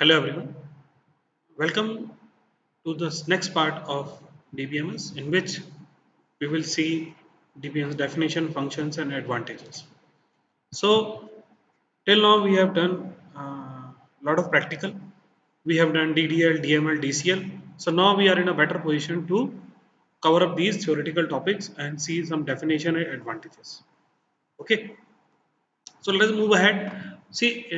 Hello everyone, welcome to this next part of DBMS in which we will see DBMS definition, functions and advantages. So till now we have done a lot of practical, we have done DDL, DML, DCL. So now we are in a better position to cover up these theoretical topics and see some definition and advantages. Okay, so let's move ahead. See,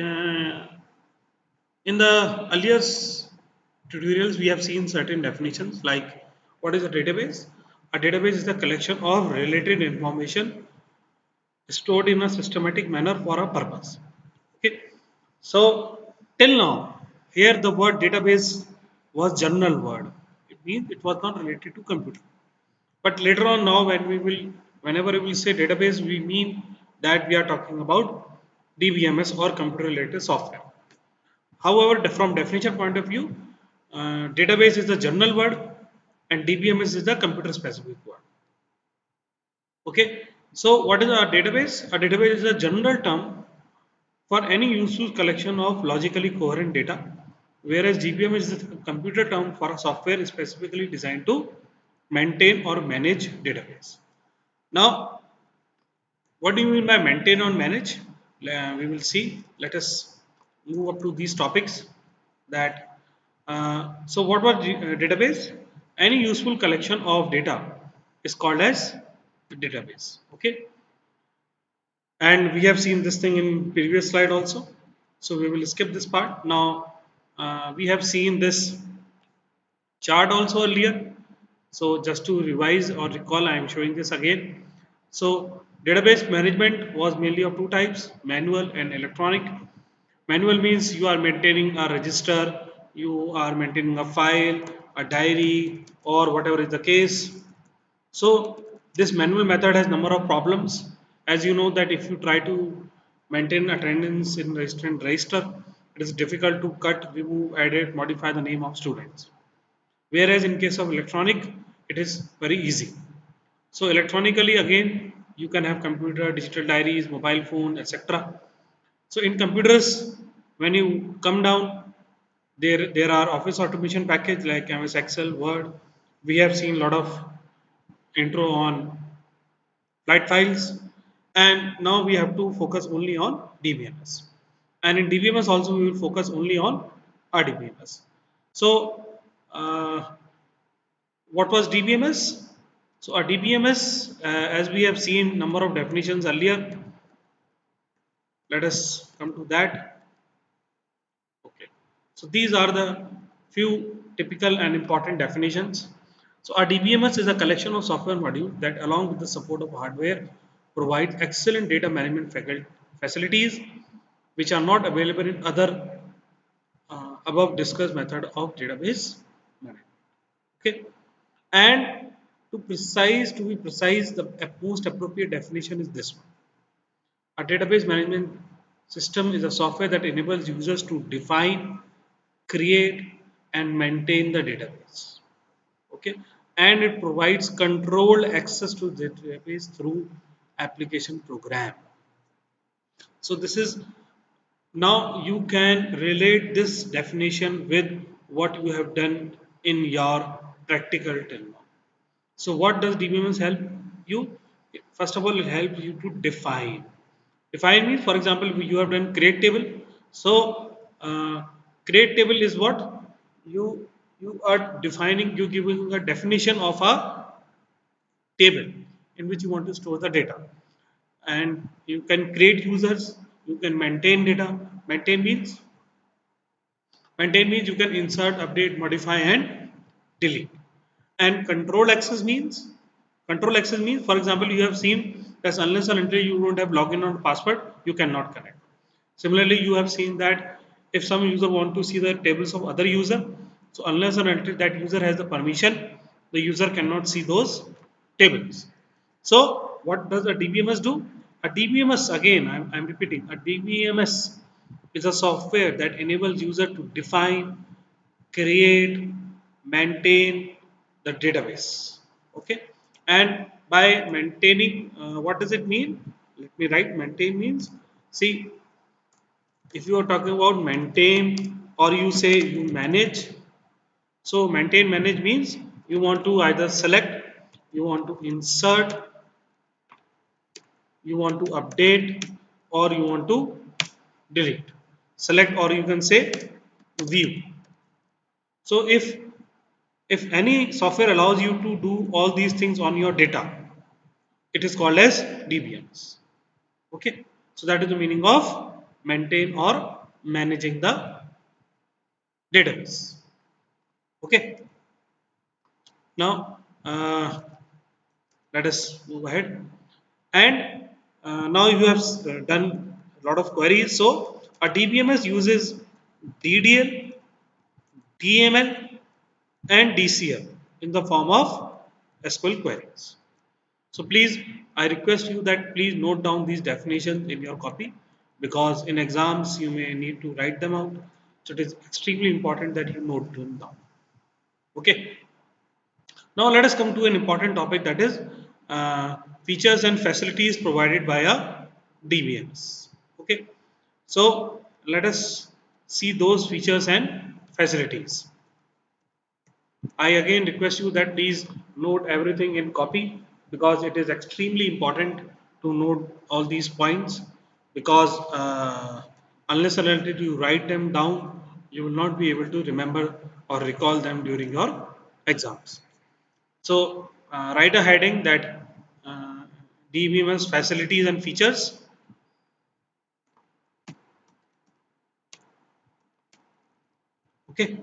in the earlier tutorials, we have seen certain definitions like what is a database? A database is the collection of related information stored in a systematic manner for a purpose. Okay. So till now, here the word database was general word. It means it was not related to computer. But later on now whenever we will say database, we mean that we are talking about DBMS or computer related software. However, from definition point of view, database is the general word and DBMS is the computer specific word. Okay, so what is a database? A database is a general term for any useful collection of logically coherent data, whereas DBMS is a computer term for a software specifically designed to maintain or manage database. Now, what do you mean by maintain or manage? We will see. Let us move up to these topics. That so what was database? Any useful collection of data is called as a database. Okay, and we have seen this thing in previous slide also. So we will skip this part. Now we have seen this chart also earlier. So just to revise or recall, I am showing this again. So database management was mainly of two types, manual and electronic. Manual means you are maintaining a register, you are maintaining a file, a diary or whatever is the case. So this manual method has number of problems. As you know that if you try to maintain attendance in register, it is difficult to cut, remove, edit, modify the name of students. Whereas in case of electronic, it is very easy. So electronically again, you can have computer, digital diaries, mobile phone, etc. So in computers, when you come down, there are office automation package like MS Excel, Word. We have seen a lot of intro on flight files, and now we have to focus only on DBMS. And in DBMS also we will focus only on RDBMS. So what was DBMS? So a DBMS, as we have seen number of definitions earlier, let us come to that. Okay. So these are the few typical and important definitions. So a DBMS is a collection of software modules that along with the support of hardware provide excellent data management facilities which are not available in other above discussed method of database management. Okay. And to be precise, the most appropriate definition is this one. A database management system is a software that enables users to define, create, and maintain the database. Okay, and it provides controlled access to the database through application program. So this is now you can relate this definition with what you have done in your practical till now. So what does DBMS help you? First of all, it helps you to define. Define means, for example, you have done create table. So create table is what you are defining. You giving a definition of a table in which you want to store the data, and you can create users. You can maintain data. Maintain means you can insert, update, modify, and delete. And control access means, for example, you have seen that unless and until you don't have login or password, you cannot connect. Similarly, you have seen that if some user want to see the tables of other user, so unless and until that user has the permission, the user cannot see those tables. So what does a DBMS do? A DBMS, again, I'm repeating, a DBMS is a software that enables user to define, create, maintain the database. Okay, and by maintaining, what does it mean? Let me write. Maintain means, see, if you are talking about maintain, or you say you manage. So maintain manage means you want to either select, you want to insert, you want to update, or you want to delete. Select, or you can say view. So if any software allows you to do all these things on your data, it is called as DBMS. Okay, so that is the meaning of maintain or managing the database. Okay, now let us move ahead. And now you have done a lot of queries. So a DBMS uses DDL, DML, and DCL in the form of SQL queries. So please, I request you that please note down these definitions in your copy, because in exams you may need to write them out. So it is extremely important that you note them down. Okay. Now let us come to an important topic, that is features and facilities provided by a DBMS. Okay. So let us see those features and facilities. I again request you that please note everything in copy, because it is extremely important to note all these points, because unless and until you write them down, you will not be able to remember or recall them during your exams. So write a heading that DBMS facilities and features. Okay.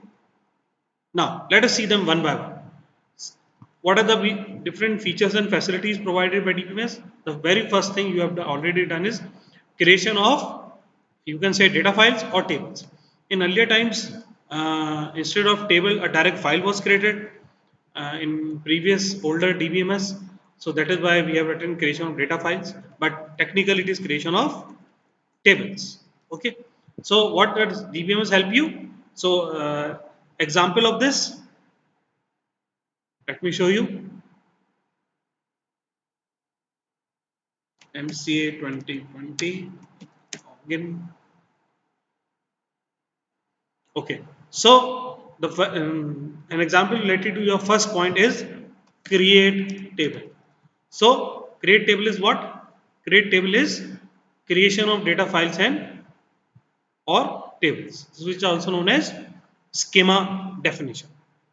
Now let us see them one by one. What are the different features and facilities provided by DBMS? The very first thing you have already done is creation of, you can say, data files or tables. In earlier times, instead of table, a direct file was created in previous older DBMS. So that is why we have written creation of data files, but technically it is creation of tables. Okay. So what does DBMS help you? So example of this, let me show you. MCA 2020 again. Okay, so the an example related to your first point is create table. So create table is what? Create table is creation of data files and or tables, which is also known as schema definition.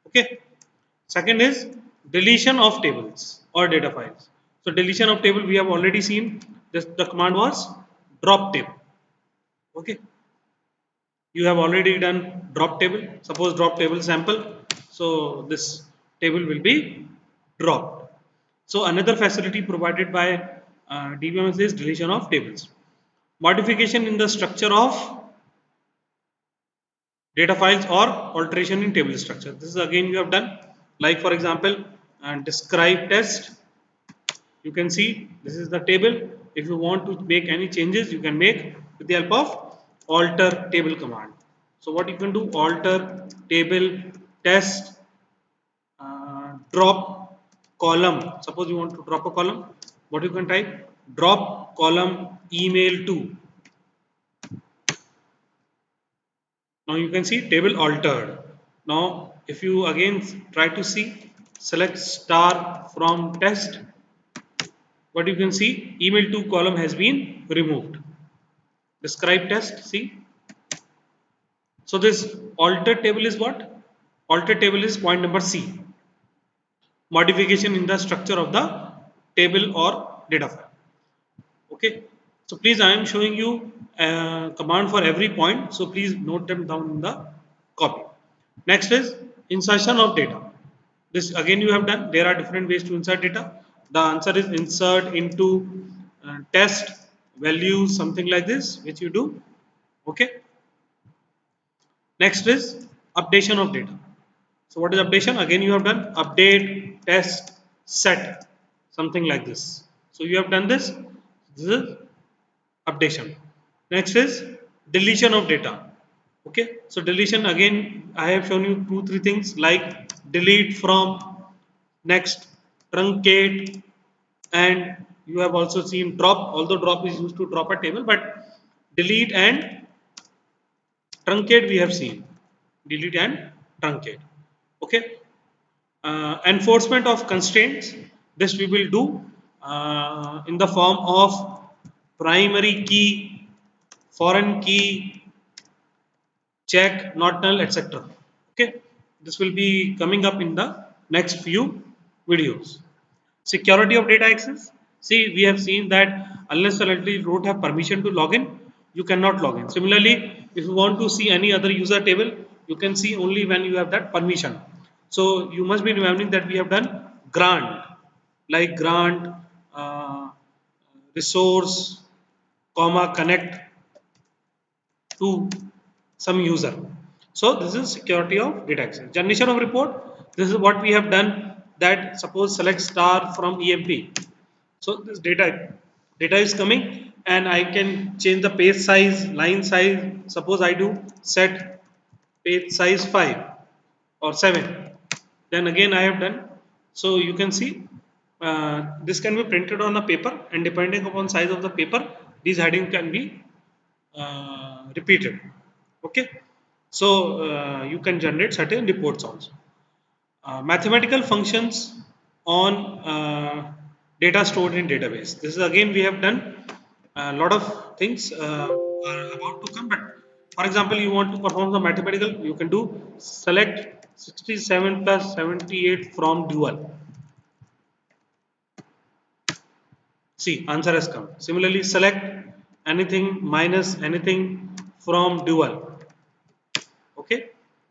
Okay. Second is deletion of tables or data files. So deletion of table we have already seen. This, the command was drop table. Okay. You have already done drop table. Suppose drop table sample. So this table will be dropped. So another facility provided by DBMS is deletion of tables. Modification in the structure of data files or alteration in table structure. This is again you have done. Like for example, describe test. You can see this is the table. If you want to make any changes, you can make with the help of alter table command. So what you can do, alter table test drop column. Suppose you want to drop a column, what you can type, drop column email to. Now you can see table altered. Now if you again try to see, select star from test, what you can see, email to column has been removed. Describe test, see. So this altered table is what? Altered table is point number C. Modification in the structure of the table or data file. Okay. So please, I am showing you a command for every point. So please note them down in the copy. Next is insertion of data. This again you have done. There are different ways to insert data. The answer is insert into test values, something like this, which you do. Okay. Next is updation of data. So what is updation? Again you have done update, test, set, something like this. So you have done this. This is updation. Next is deletion of data. Okay. So deletion, again I have shown you 2-3 things like delete from, next truncate, and you have also seen drop. Although drop is used to drop a table, but delete and truncate we have seen. delete and truncate. Okay. Enforcement of constraints. This we will do in the form of primary key, foreign key, check, not null, etc. Okay, this will be coming up in the next few videos. Security of data access. See, we have seen that unless or until you don't have permission to log in, you cannot log in. Similarly, if you want to see any other user table, you can see only when you have that permission. So you must be remembering that we have done grant, like grant, uh, resource, comma, connect to some user. So this is security of data access. Generation of report. This is what we have done. That suppose select star from EMP. So this data is coming, and I can change the page size, line size. Suppose I do set page size 5 or 7. Then again I have done. So you can see this can be printed on a paper, and depending upon size of the paper, these heading can be repeated. Okay, so you can generate certain reports also. Mathematical functions on data stored in database. This is again we have done a lot of things are about to come. But for example, you want to perform the mathematical, you can do select 67 plus 78 from dual. See, answer has come. Similarly, select anything minus anything from dual. Okay,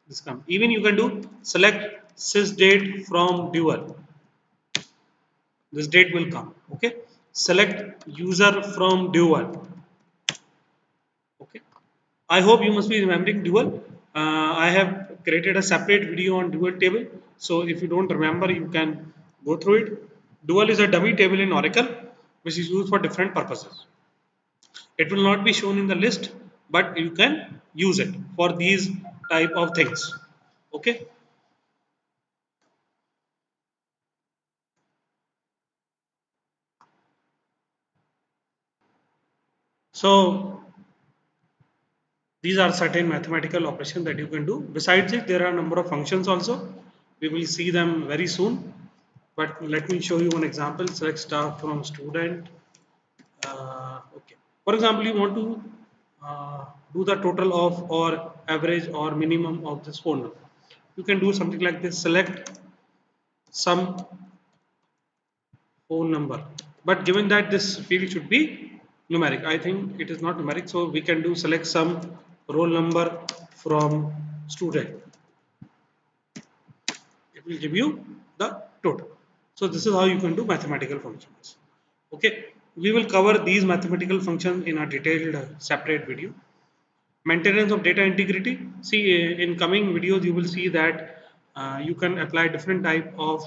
this come. Even you can do select sys date from dual. This date will come. Okay, select user from dual. Okay, I hope you must be remembering dual. I have created a separate video on dual table, so if you don't remember, you can go through it. Dual is a dummy table in Oracle which is used for different purposes. It will not be shown in the list, but you can use it for these type of things. Okay. So these are certain mathematical operations that you can do. Besides it, there are a number of functions also. We will see them very soon. But let me show you one example. Select star from student. Okay. For example, you want to do the total of or average or minimum of this phone number. You can do something like this. Select some phone number. But given that this field should be numeric, I think it is not numeric. So we can do select some roll number from student. It will give you the total. So this is how you can do mathematical functions. Okay, we will cover these mathematical functions in a detailed separate video. Maintenance of data integrity. See, in coming videos you will see that you can apply different type of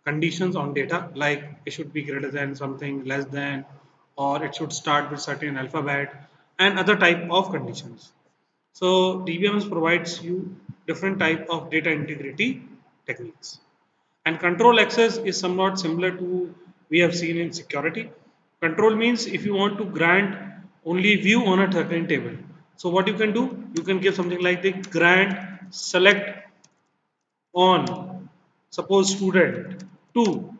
conditions on data, like it should be greater than something, less than, or it should start with certain alphabet, and other type of conditions. So DBMS provides you different type of data integrity techniques. And control access is somewhat similar to we have seen in security. Control means if you want to grant only view on a certain table. So what you can do, you can give something like the grant select on suppose student to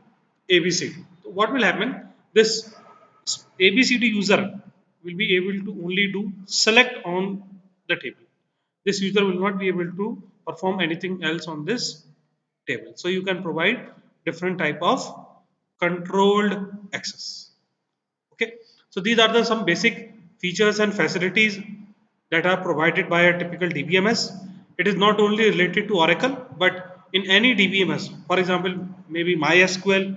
ABCD. So what will happen? This ABCD user will be able to only do select on the table. This user will not be able to perform anything else on this table. So you can provide different type of controlled access. Okay, so these are the some basic features and facilities that are provided by a typical DBMS. It is not only related to Oracle, but in any DBMS, for example, maybe MySQL,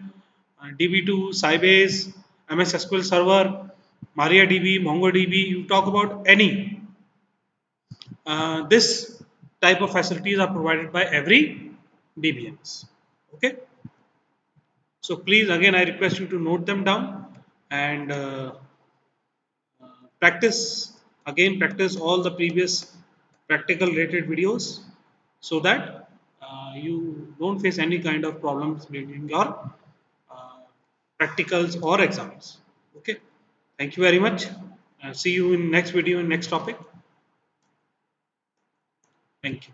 DB2, Sybase, MS SQL Server, MariaDB, MongoDB, you talk about any. This type of facilities are provided by every DBMS. Okay. So please, again, I request you to note them down and practice again. Practice all the previous practical related videos so that you don't face any kind of problems in your uh, practicals or exams. Okay. Thank you very much. See you in next video in next topic. Thank you.